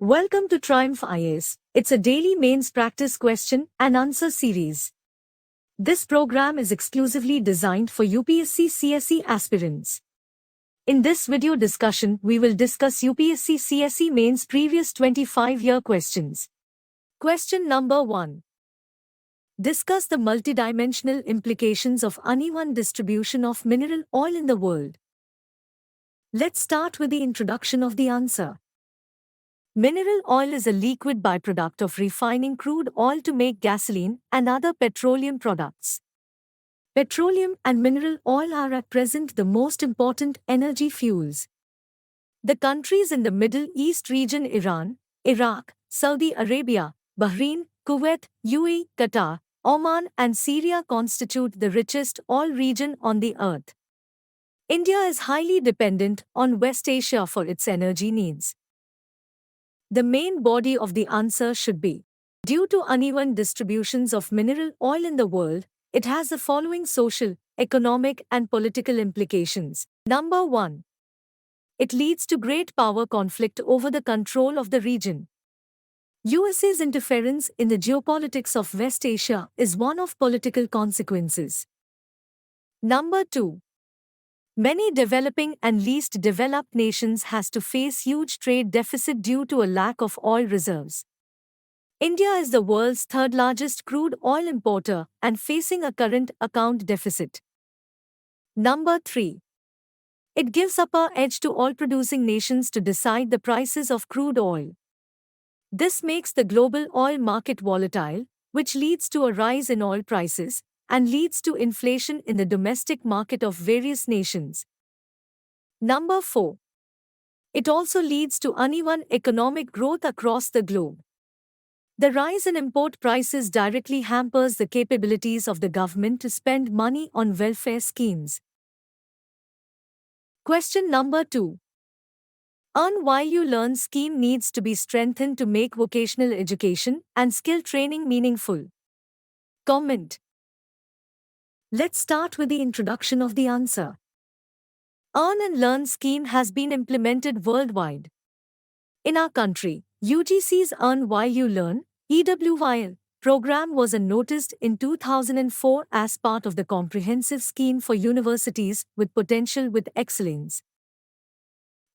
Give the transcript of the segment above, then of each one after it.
Welcome to Triumph IAS. It's a daily mains practice question and answer series. This program is exclusively designed for UPSC CSE aspirants. In this video discussion, we will discuss UPSC CSE mains previous 25-year questions. Question number 1. Discuss the multidimensional implications of uneven distribution of mineral oil in the world. Let's start with the introduction of the answer. Mineral oil is a liquid byproduct of refining crude oil to make gasoline and other petroleum products. Petroleum and mineral oil are at present the most important energy fuels. The countries in the Middle East region Iran, Iraq, Saudi Arabia, Bahrain, Kuwait, UAE, Qatar, Oman and Syria constitute the richest oil region on the earth. India is highly dependent on West Asia for its energy needs. The main body of the answer should be, due to uneven distributions of mineral oil in the world, it has the following social, economic and political implications. Number 1. It leads to great power conflict over the control of the region. USA's interference in the geopolitics of West Asia is one of political consequences. Number 2. Many developing and least developed nations has to face huge trade deficit due to a lack of oil reserves. India is the world's third largest crude oil importer and facing a current account deficit. Number 3. It gives upper edge to oil-producing nations to decide the prices of crude oil. This makes the global oil market volatile, which leads to a rise in oil prices and leads to inflation in the domestic market of various nations. Number 4. It also leads to uneven economic growth across the globe. The rise in import prices directly hampers the capabilities of the government to spend money on welfare schemes. Question number 2. Earn While You Learn scheme needs to be strengthened to make vocational education and skill training meaningful. Comment. Let's start with the introduction of the answer. Earn and Learn scheme has been implemented worldwide. In our country, UGC's Earn While You Learn (EWYL) program was noticed in 2004 as part of the comprehensive scheme for universities with potential with excellence.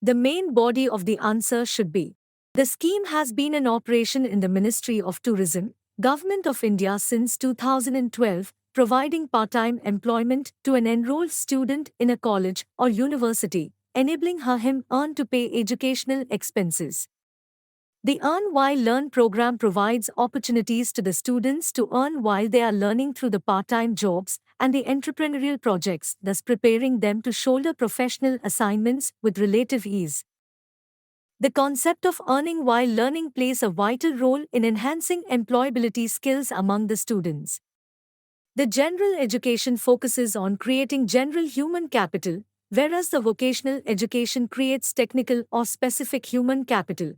The main body of the answer should be, the scheme has been in operation in the Ministry of Tourism, Government of India since 2012, providing part-time employment to an enrolled student in a college or university, enabling her/him earn to pay educational expenses. The Earn While Learn program provides opportunities to the students to earn while they are learning through the part-time jobs and the entrepreneurial projects, thus preparing them to shoulder professional assignments with relative ease. The concept of earning while learning plays a vital role in enhancing employability skills among the students. The general education focuses on creating general human capital, whereas the vocational education creates technical or specific human capital.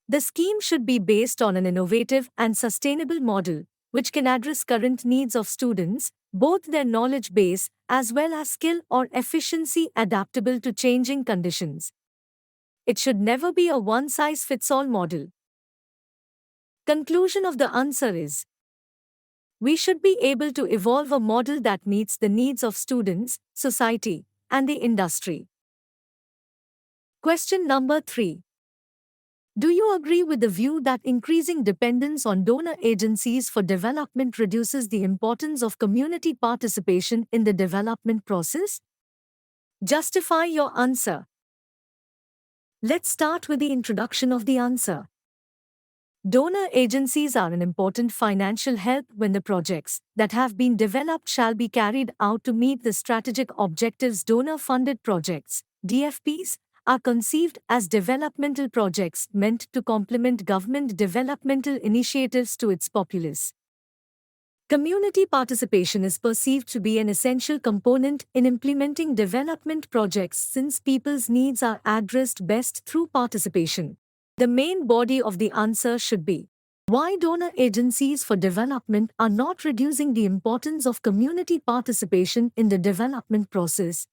The scheme should be based on an innovative and sustainable model, which can address current needs of students, both their knowledge base as well as skill or efficiency adaptable to changing conditions. It should never be a one-size-fits-all model. Conclusion of the answer is, we should be able to evolve a model that meets the needs of students, society, and the industry. Question number 3. Do you agree with the view that increasing dependence on donor agencies for development reduces the importance of community participation in the development process? Justify your answer. Let's start with the introduction of the answer. Donor agencies are an important financial help when the projects that have been developed shall be carried out to meet the strategic objectives. Donor-funded projects, DFPs, are conceived as developmental projects meant to complement government developmental initiatives to its populace. Community participation is perceived to be an essential component in implementing development projects since people's needs are addressed best through participation. The main body of the answer should be, why donor agencies for development are not reducing the importance of community participation in the development process.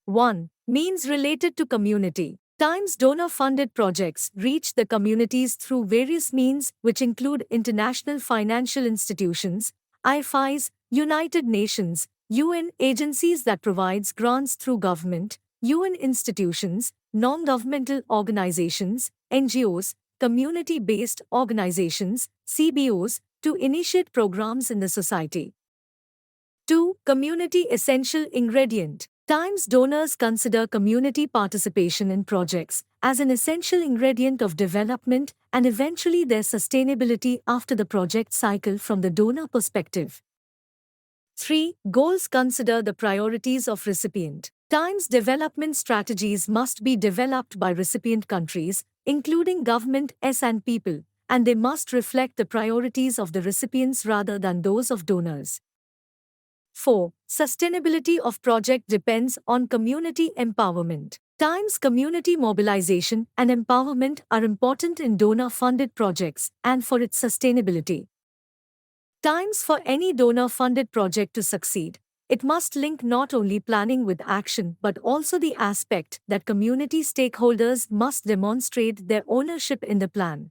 1. Means related to community. Times donor-funded projects reach the communities through various means which include international financial institutions, IFIs, United Nations, UN agencies that provides grants through government, UN institutions, non-governmental organizations, NGOs, community-based organizations, CBOs, to initiate programs in the society. 2. Community essential ingredient. Times donors consider community participation in projects as an essential ingredient of development and eventually their sustainability after the project cycle from the donor perspective. 3. Goals consider the priorities of recipient. Times development strategies must be developed by recipient countries, including governments and people, and they must reflect the priorities of the recipients rather than those of donors. 4. Sustainability of project depends on community empowerment. Times community mobilization and empowerment are important in donor-funded projects and for its sustainability. Times for any donor-funded project to succeed, it must link not only planning with action but also the aspect that community stakeholders must demonstrate their ownership in the plan.